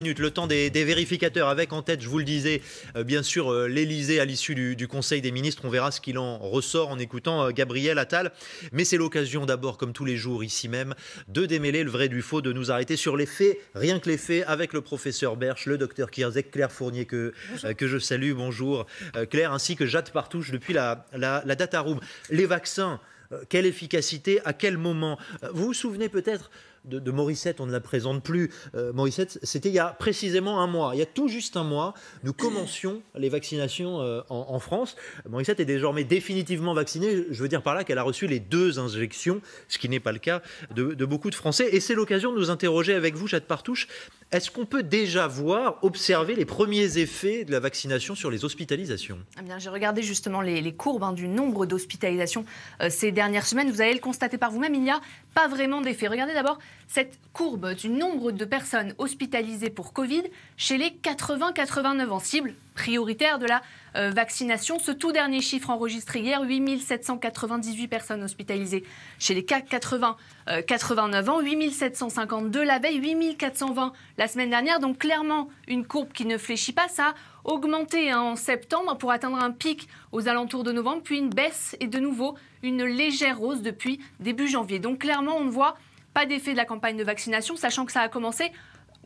Le temps des vérificateurs avec en tête, je vous le disais, bien sûr l'Élysée à l'issue du Conseil des ministres. On verra ce qu'il en ressort en écoutant Gabriel Attal. Mais c'est l'occasion d'abord, comme tous les jours ici même, de démêler le vrai du faux, de nous arrêter sur les faits, rien que les faits, avec le professeur Berche, le docteur Kierzek, Claire Fournier que je salue, bonjour Claire, ainsi que Jade Partouche depuis la Data Room. Les vaccins, quelle efficacité, à quel moment? Vous vous souvenez peut-être de Morissette, on ne la présente plus. Morissette, c'était il y a précisément un mois. Il y a tout juste un mois, nous commencions les vaccinations en France. Morissette est désormais définitivement vaccinée. Je veux dire par là qu'elle a reçu les 2 injections, ce qui n'est pas le cas de beaucoup de Français. Et c'est l'occasion de nous interroger avec vous, Jade Partouche. Est-ce qu'on peut déjà voir, observer les premiers effets de la vaccination sur les hospitalisations? Eh bien, j'ai regardé justement les courbes du nombre d'hospitalisations ces dernières semaines. Vous allez le constater par vous-même, il n'y a pas vraiment d'effet. Regardez d'abord cette courbe du nombre de personnes hospitalisées pour Covid chez les 80-89 ans, cible prioritaire de la vaccination. Ce tout dernier chiffre enregistré hier, 8 798 personnes hospitalisées chez les 80-89 ans, 8 752 la veille, 8 420 la semaine dernière. Donc clairement, une courbe qui ne fléchit pas. Ça a augmenté en septembre pour atteindre un pic aux alentours de novembre, puis une baisse et de nouveau une légère hausse depuis début janvier. Donc clairement, on ne voit pas d'effet de la campagne de vaccination, sachant que ça a commencé,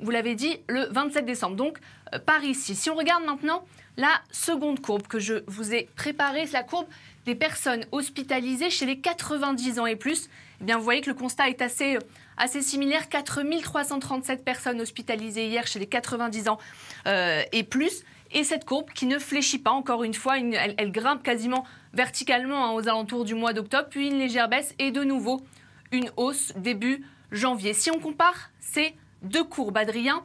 vous l'avez dit, le 27 décembre, donc par ici. Si on regarde maintenant la seconde courbe que je vous ai préparée, c'est la courbe des personnes hospitalisées chez les 90 ans et plus. Eh bien, vous voyez que le constat est assez similaire. 4 337 personnes hospitalisées hier chez les 90 ans et plus. Et cette courbe qui ne fléchit pas, encore une fois, elle grimpe quasiment verticalement aux alentours du mois d'octobre, puis une légère baisse et de nouveau une hausse début janvier. Si on compare ces 2 courbes, Adrien,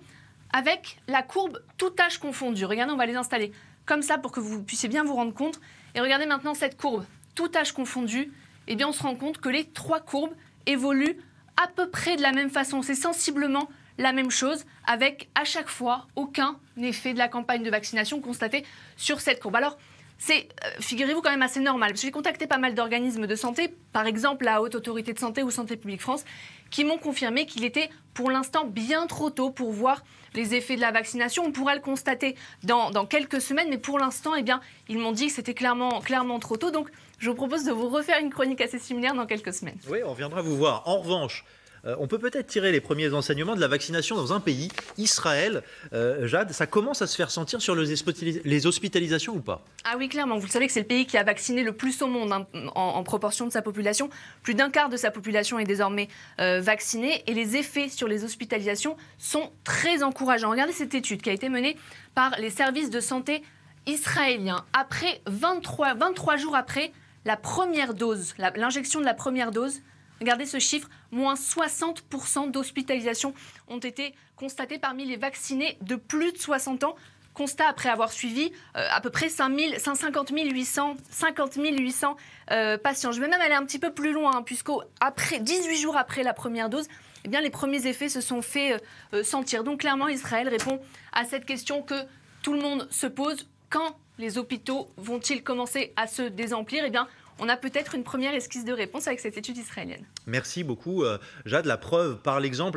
avec la courbe tout âge confondu. Regardez, on va les installer comme ça pour que vous puissiez bien vous rendre compte. Et regardez maintenant cette courbe tout âge confondu. Eh bien, on se rend compte que les 3 courbes évoluent à peu près de la même façon. C'est sensiblement la même chose, avec à chaque fois aucun effet de la campagne de vaccination constaté sur cette courbe. Alors, c'est, figurez-vous, quand même assez normal. J'ai contacté pas mal d'organismes de santé, par exemple la Haute Autorité de Santé ou Santé Publique France, qui m'ont confirmé qu'il était pour l'instant bien trop tôt pour voir les effets de la vaccination. On pourra le constater dans quelques semaines, mais pour l'instant, eh bien, ils m'ont dit que c'était clairement trop tôt. Donc, je vous propose de vous refaire une chronique assez similaire dans quelques semaines. Oui, on reviendra vous voir. En revanche, on peut peut-être tirer les premiers enseignements de la vaccination dans un pays, Israël. Jade, ça commence à se faire sentir sur les hospitalisations ou pas? Ah oui, clairement. Vous le savez que c'est le pays qui a vacciné le plus au monde en proportion de sa population. Plus d'un quart de sa population est désormais vaccinée et les effets sur les hospitalisations sont très encourageants. Regardez cette étude qui a été menée par les services de santé israéliens. Après 23 jours après la première dose, l'injection de la première dose, regardez ce chiffre, moins 60% d'hospitalisations ont été constatées parmi les vaccinés de plus de 60 ans. Constat après avoir suivi à peu près 50 800 patients. Je vais même aller un petit peu plus loin, puisqu'après 18 jours après la première dose, eh bien, les premiers effets se sont fait sentir. Donc clairement, Israël répond à cette question que tout le monde se pose. Quand les hôpitaux vont-ils commencer à se désemplir? Eh bien, on a peut-être une première esquisse de réponse avec cette étude israélienne. Merci beaucoup, Jade. La preuve par l'exemple.